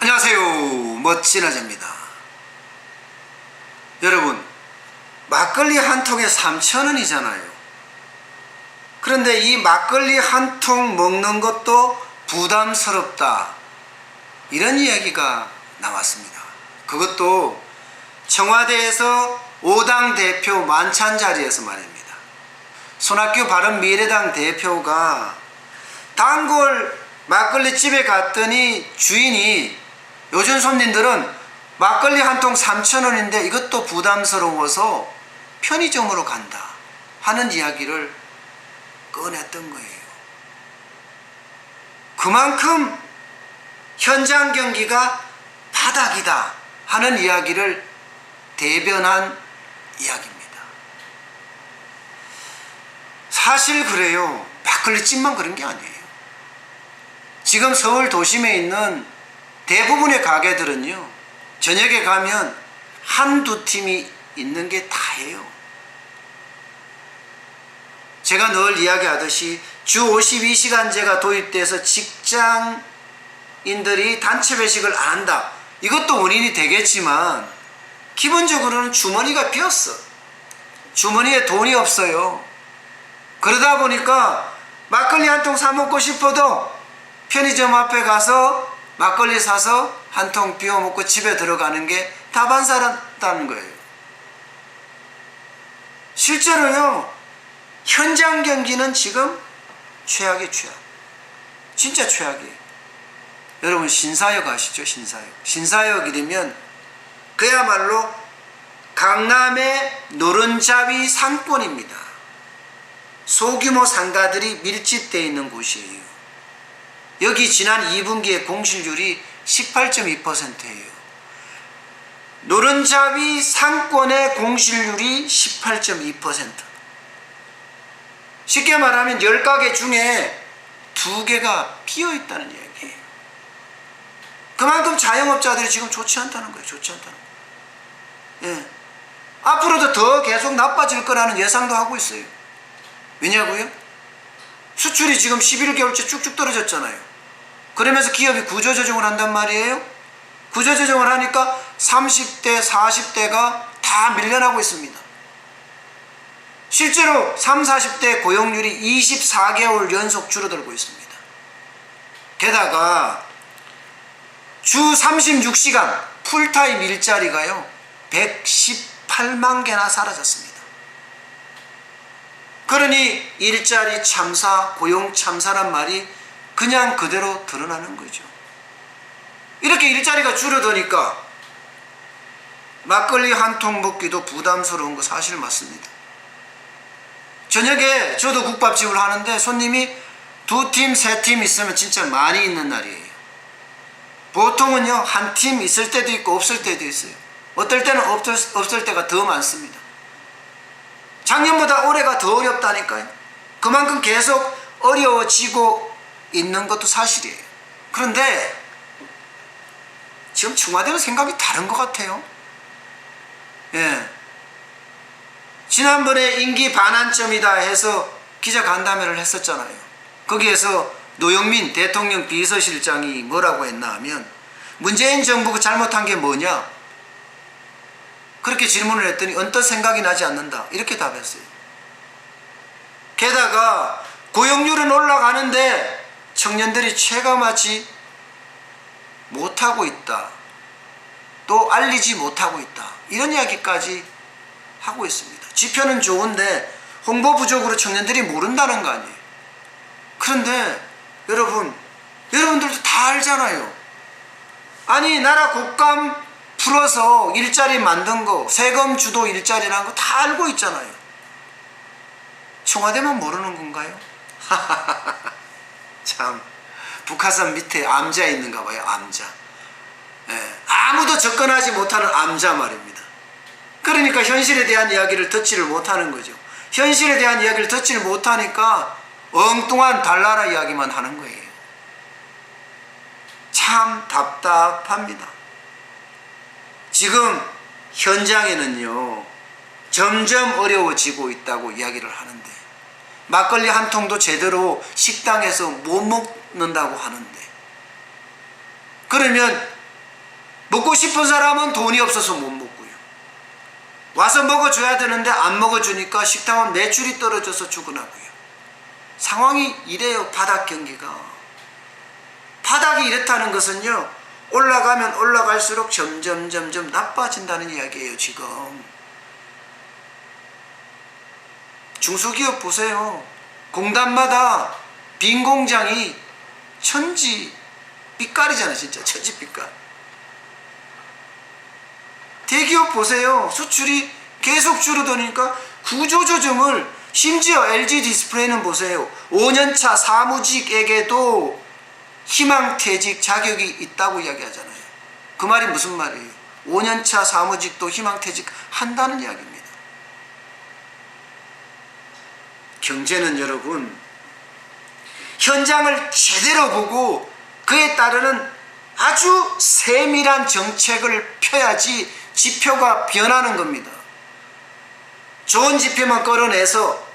안녕하세요, 멋진 아재입니다. 여러분, 막걸리 한 통에 3,000원이잖아요 그런데 이 막걸리 한 통 먹는 것도 부담스럽다, 이런 이야기가 나왔습니다. 그것도 청와대에서 5당 대표 만찬 자리에서 말입니다. 손학규 바른미래당 대표가 단골 막걸리 집에 갔더니 주인이 요즘 손님들은 막걸리 한 통 3,000원인데 이것도 부담스러워서 편의점으로 간다 하는 이야기를 꺼냈던 거예요. 그만큼 현장 경기가 바닥이다 하는 이야기를 대변한 이야기입니다. 사실 그래요. 막걸리 집만 그런 게 아니에요. 지금 서울 도심에 있는 대부분의 가게들은요, 저녁에 가면 한두 팀이 있는 게 다예요. 제가 늘 이야기하듯이 주 52시간제가 도입돼서 직장인들이 단체 회식을 안 한다, 이것도 원인이 되겠지만 기본적으로는 주머니가 비었어. 주머니에 돈이 없어요. 그러다 보니까 막걸리 한 통 사 먹고 싶어도 편의점 앞에 가서 막걸리 사서 한 통 비워 먹고 집에 들어가는 게 다반사라는 거예요. 실제로요, 현장 경기는 지금 최악의 최악. 진짜 최악이에요. 여러분, 신사역 아시죠? 신사역이라면 그야말로 강남의 노른자위 상권입니다. 소규모 상가들이 밀집되어 있는 곳이에요. 여기 지난 2분기에 공실률이 18.2%예요. 노른자위 상권의 공실률이 18.2%. 쉽게 말하면 10가게 중에 2개가 비어있다는 얘기예요. 그만큼 자영업자들이 지금 좋지 않다는 거예요. 좋지 않다는 거예요. 예. 앞으로도 더 계속 나빠질 거라는 예상도 하고 있어요. 왜냐고요? 수출이 지금 11개월째 쭉쭉 떨어졌잖아요. 그러면서 기업이 구조조정을 한단 말이에요. 구조조정을 하니까 30대, 40대가 다 밀려나고 있습니다. 실제로 30, 40대 고용률이 24개월 연속 줄어들고 있습니다. 게다가 주 36시간 풀타임 일자리가요 118만 개나 사라졌습니다. 그러니 일자리 참사, 고용 참사란 말이 그냥 그대로 드러나는 거죠. 이렇게 일자리가 줄어드니까 막걸리 한 통 먹기도 부담스러운 거 사실 맞습니다. 저녁에 저도 국밥집을 하는데 손님이 2팀, 3팀 있으면 진짜 많이 있는 날이에요. 보통은요, 한 팀 있을 때도 있고 없을 때도 있어요. 어떨 때는 없을 때가 더 많습니다. 작년보다 올해가 더 어렵다니까요. 그만큼 계속 어려워지고 있는 것도 사실이에요. 그런데 지금 청와대는 생각이 다른 것 같아요. 예. 지난번에 임기 반환점이다 해서 기자간담회를 했었잖아요. 거기에서 노영민 대통령 비서실장이 뭐라고 했나 하면, 문재인 정부가 잘못한 게 뭐냐? 그렇게 질문을 했더니 언뜻 생각이 나지 않는다, 이렇게 답했어요. 게다가 고용률은 올라가는데 청년들이 체감하지 못하고 있다, 또 알리지 못하고 있다, 이런 이야기까지 하고 있습니다. 지표는 좋은데 홍보 부족으로 청년들이 모른다는 거 아니에요. 그런데 여러분들도 다 알잖아요. 아니, 나라 곡감 풀어서 일자리 만든 거, 세금 주도 일자리라는 거 다 알고 있잖아요. 청와대만 모르는 건가요? 참, 북한산 밑에 암자 있는가 봐요. 암자. 예, 아무도 접근하지 못하는 암자 말입니다. 그러니까 현실에 대한 이야기를 듣지를 못하는 거죠. 현실에 대한 이야기를 듣지를 못하니까 엉뚱한 달나라 이야기만 하는 거예요. 참 답답합니다. 지금 현장에는요, 점점 어려워지고 있다고 이야기를 하는데, 막걸리 한 통도 제대로 식당에서 못 먹는다고 하는데, 그러면 먹고 싶은 사람은 돈이 없어서 못 먹고요. 와서 먹어줘야 되는데 안 먹어주니까 식당은 매출이 떨어져서 죽어나고요. 상황이 이래요. 바닥 경기가. 바닥이 이렇다는 것은요, 올라가면 올라갈수록 점점 나빠진다는 이야기예요. 지금 중소기업 보세요. 공단마다 빈 공장이 천지 빛깔이잖아요. 진짜 천지 빛깔. 대기업 보세요. 수출이 계속 줄어드니까 구조조정을, 심지어 LG 디스플레이는 보세요. 5년차 사무직에게도 희망퇴직 자격이 있다고 이야기하잖아요. 그 말이 무슨 말이에요? 5년차 사무직도 희망퇴직 한다는 이야기입니다. 경제는 여러분, 현장을 제대로 보고 그에 따르는 아주 세밀한 정책을 펴야지 지표가 변하는 겁니다. 좋은 지표만 끌어내서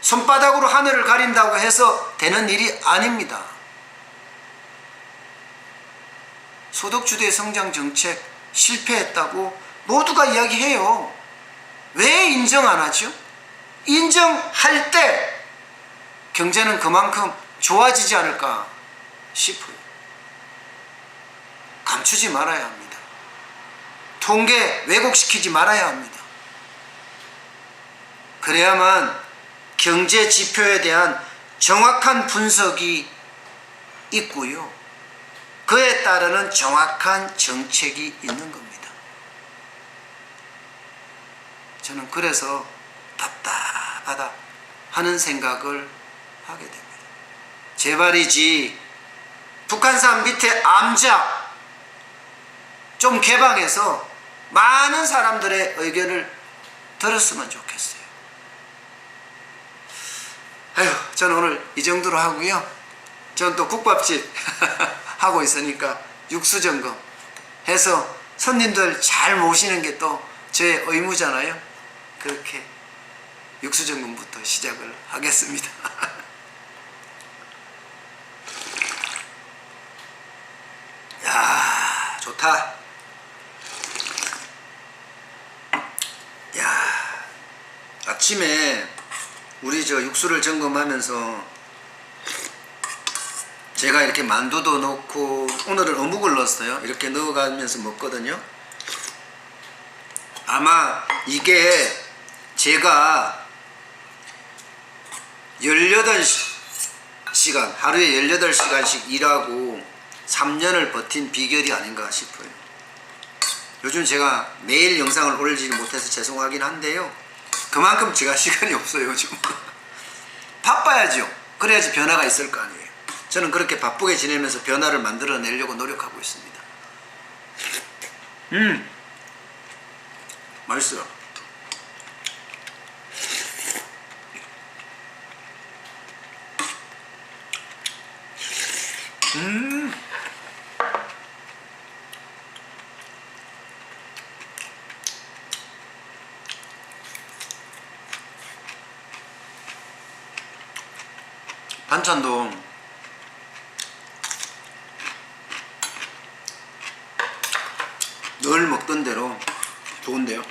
손바닥으로 하늘을 가린다고 해서 되는 일이 아닙니다. 소득주도의 성장 정책 실패했다고 모두가 이야기해요. 왜 인정 안 하죠? 인정할 때 경제는 그만큼 좋아지지 않을까 싶어요. 감추지 말아야 합니다. 통계 왜곡시키지 말아야 합니다. 그래야만 경제 지표에 대한 정확한 분석이 있고요. 그에 따르는 정확한 정책이 있는 겁니다. 저는 그래서 답답하다 하는 생각을 하게 됩니다. 제발이지 북한산 밑에 암작 좀 개방해서 많은 사람들의 의견을 들었으면 좋겠어요. 아휴, 저는 오늘 이 정도로 하고요. 저는 또 국밥집 하고 있으니까 육수점검 해서 손님들 잘 모시는 게 또 제 의무잖아요. 그렇게 육수점검부터 시작을 하겠습니다. 야, 좋다. 야, 아침에 우리 저 육수를 점검하면서 제가 이렇게 만두도 넣고, 오늘은 어묵을 넣었어요. 이렇게 넣어가면서 먹거든요. 아마 이게 제가 18시간, 하루에 18시간씩 일하고 3년을 버틴 비결이 아닌가 싶어요. 요즘 제가 매일 영상을 올리지 못해서 죄송하긴 한데요. 그만큼 제가 시간이 없어요, 요즘. 바빠야죠. 그래야지 변화가 있을 거 아니에요. 저는 그렇게 바쁘게 지내면서 변화를 만들어내려고 노력하고 있습니다. 맛있어요. 반찬도 늘 먹던 대로 좋은데요.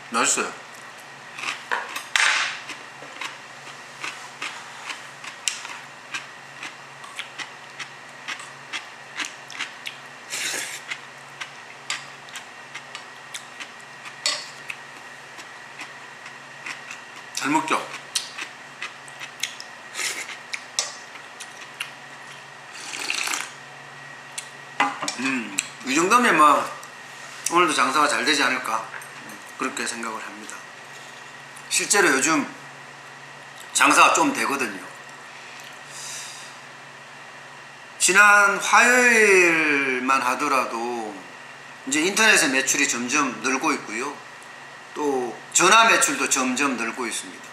맛있어요. 잘 먹죠? 이 정도면 뭐 오늘도 장사가 잘 되지 않을까, 그렇게 생각을 합니다. 실제로 요즘 장사가 좀 되거든요. 지난 화요일만 하더라도 이제 인터넷의 매출이 점점 늘고 있고요. 또 전화 매출도 점점 늘고 있습니다.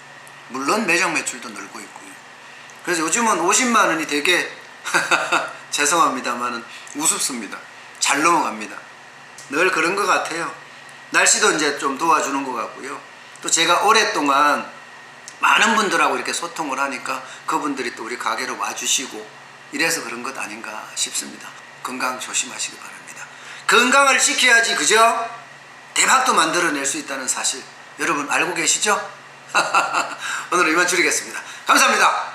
물론 매장 매출도 늘고 있고요. 그래서 요즘은 50만 원이 되게 죄송합니다만은 우습습니다. 잘 넘어갑니다. 늘 그런 것 같아요. 날씨도 이제 좀 도와주는 것 같고요. 또 제가 오랫동안 많은 분들하고 이렇게 소통을 하니까 그분들이 또 우리 가게로 와주시고 이래서 그런 것 아닌가 싶습니다. 건강 조심하시기 바랍니다. 건강을 지켜야지 그죠? 대박도 만들어낼 수 있다는 사실 여러분 알고 계시죠? 오늘은 이만 줄이겠습니다. 감사합니다.